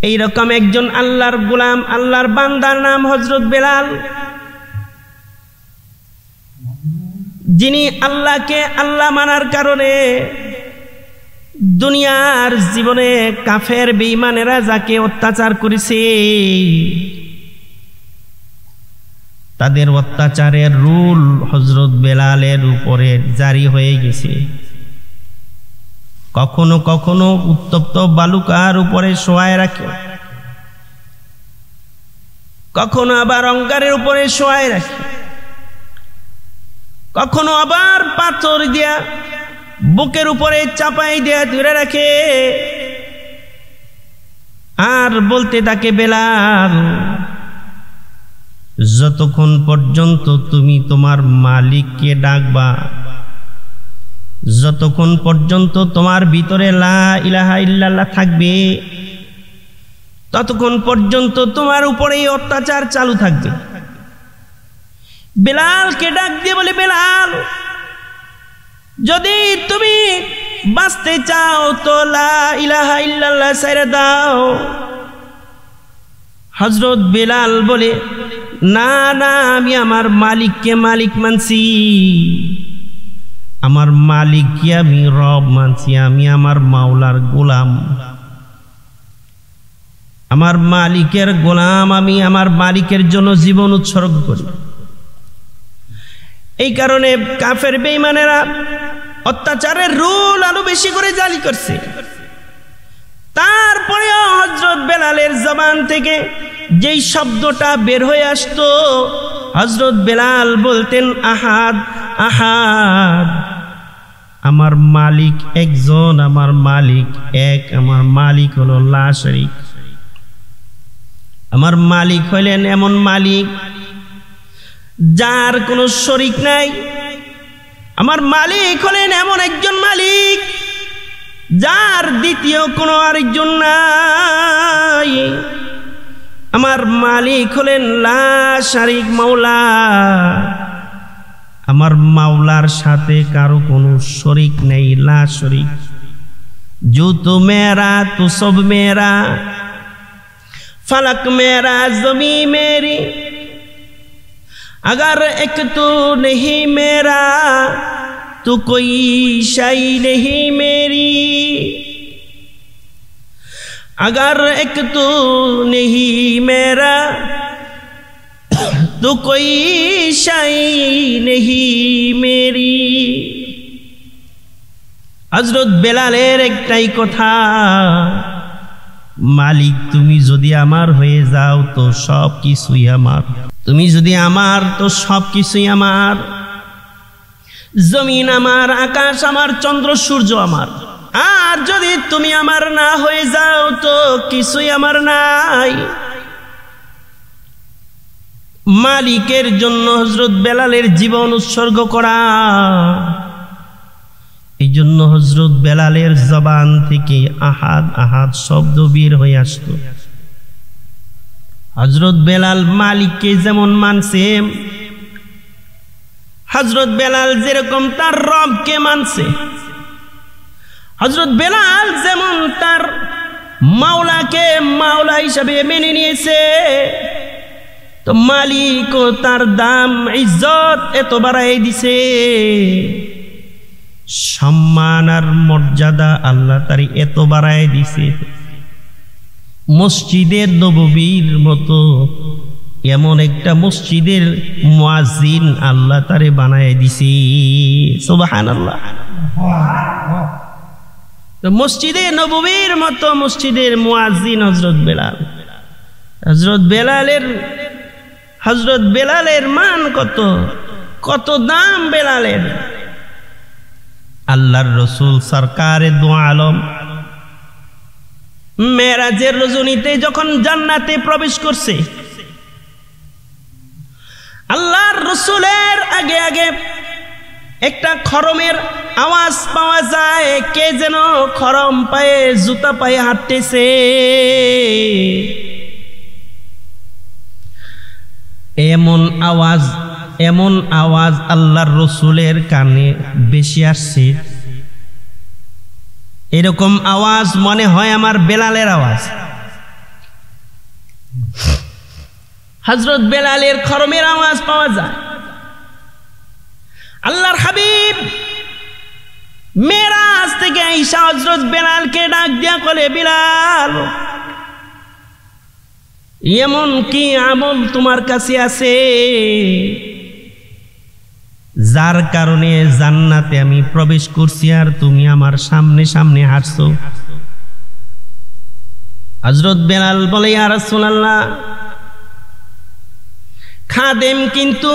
এইরকম একজন আল্লাহর গোলাম, আল্লাহর বান্দার নাম হযরত বেলাল, যিনি আল্লাহকে আল্লাহ মানার কারণে দুনিয়ার জীবনে কাফের বেঈমানেরা যাকে অত্যাচার করেছে তাদের অত্যাচারের রুল হযরত বেলালের উপরে জারি হয়ে গেছে। কখনো কখনো উত্তপ্ত বালুকার উপরে শোয়ায় রাখে, কখনো আবার অঙ্গারের উপরে শোয়ায় রাখে, কখনো আবার পাথর দিয়া বুকের উপরে চাপাই দিয়া ধরে রাখে আর বলতে থাকে, বেলাল, যতক্ষণ পর্যন্ত তুমি তোমার মালিককে ডাকবা, যতক্ষণ পর্যন্ত তোমার ভিতরে লা ইলাহা ইল্লাল্লাহ থাকবে, ততক্ষণ পর্যন্ত তোমার উপরে অত্যাচার চালু থাকবে। বেলালকে ডাক দিয়ে বলে, বেলাল, যদি তুমি বাঁচতে চাও তো লা ইলাহা ইল্লাল্লাহ ছেড়ে দাও। হযরত বেলাল বলে, না না, আমি আমার মালিককে মালিক মানছি, আমার মালিককে আমি রব মানছি, আমি আমার মাওলার গোলাম, আমার মালিকের গোলাম, আমি আমার মালিকের জন্য জীবন উৎসর্গ করি। এই কারণে কাফের বেঈমানেরা অত্যাচারের রুল আরো বেশি করে জারি করছে। তারপরেও হযরত বেলালের জবান থেকে যেই শব্দটা বের হয়ে আসতো, হযরত বেলাল বলতেন, আহাদ আহাদ, আমার মালিক একজন, আমার মালিক এক, আমার মালিক হলো লা শরীক। আমার মালিক হইলেন এমন মালিক যার কোনো শরীক নাই। আমার মালিক হলেন এমন একজন মালিক যার দ্বিতীয় কোনো আরেকজন নাই। আমার মালিক হলেন লা শরীক মাওলা, আমার মাওলার সাথে কারো কোনো শরীক নেই, লা শরীক। जो तो मेरा तो सब मेरा, फलक मेरा ज़मी मेरी, अगर एक तू नहीं मेरा तो कोई शय नहीं मेरी, अगर एक तू नहीं मेरा तो कोई शय नहीं मेरी। हजरत बेलालेर एकटाई कथा, मालिक तुमी यदि आमार हये जाओ तो सब किछुई आमार, तुमी यदि आमार तो सब किछुई आमार, जमीन आमार, आकाश आमार, चंद्र सूर्य आमार। আর যদি তুমি আমার না হয়ে যাও তো কিছুই আমার নাই। মালিকের জন্য হযরত বেলালের জীবন উৎসর্গ করা, এই জন্য হযরত বেলালের জবান থেকে আহাদ আহাদ শব্দ বের হয়ে আসতো। হযরত বেলাল মালিককে যেমন মানছে, হযরত বেলাল যেরকম তার রবকে মানছে, হযরত বেলাল যেমন তার মাওলাকে মাওলা হিসেবে মেনে নিয়েছে, তো মালিকও তার দাম ইজ্জত এত বাড়াই দিছে, সম্মান আর মর্যাদা আল্লাহ তারে এত বাড়াই দিছে। মসজিদের নববীর মতো এমন একটা মসজিদের মুয়াজ্জিন আল্লাহ তারে বানায় দিছে। সুবহানাল্লাহ। তো মসজিদে নববীর মতো মসজিদের মুয়াজ্জিন হযরত বেলাল। হযরত বেলালের মান কত, কত দাম বেলালের। আল্লাহর রাসূল সরকারে দু আলম মেরাজের রজনীতে যখন জান্নাতে প্রবেশ করছে, আল্লাহর রাসূলের আগে আগে একটা খরমের আওয়াজ পাওয়া যায়, কে যেন খরম পায়ে জুতা পায়ে হাঁটতেছে। এমন আওয়াজ আল্লাহর রাসূলের কানে বেশি আসছে। এরকম আওয়াজ মনে হয় আমার বেলালের আওয়াজ। হযরত বেলালের খরমের আওয়াজ পাওয়া যায়। আল্লাহর হাবিব মেরাজ থেকে আইসা হযরত বেলালকে ডাক দিয়া বলে, বিলাল, এমন কি আমল তোমার কাছে আছে যার কারণে জান্নাতে আমি প্রবেশ করছি আর তুমি আমার সামনে সামনে হাঁটছো? হযরত বেলাল বলে, ইয়া রাসূলুল্লাহ, খাদেম কিন্তু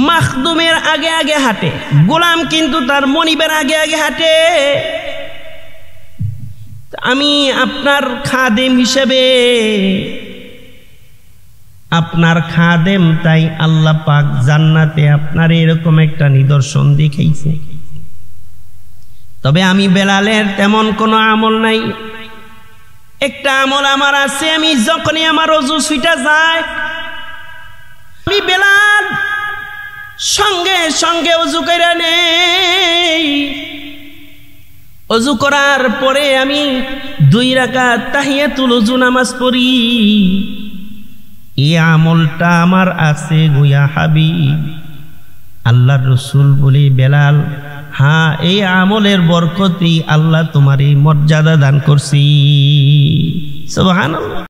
মাখদুমের আগে আগে হাঁটে, গোলাম কিন্তু তার মনিবের আগে আগে হাঁটে। আমি আপনার খাদেম হিসেবে, আপনার খাদেম, তাই আল্লাহ পাক জান্নাতে আপনার এরকম একটা নিদর্শন দেখাইছে। তবে আমি বেলালের তেমন কোনো আমল নাই। একটা আমল আমার আছে, আমি যখনই আমার ওযু ছুটা যায়, আমি বেলাল সঙ্গে সঙ্গে ওযু কইরা নেই। ওযু করার পরে আমি 2 রাকাত তাহিয়াতুল ওযু নামাজ পড়ি। এই আমলটা আমার আছে গো ইয়া হাবিব। আল্লাহর রাসূল বলি, বেলাল, হ্যাঁ, এই আমলের বরকতেই আল্লাহ তোমার এই মর্যাদা দান করছি। সুবহানাল্লাহ।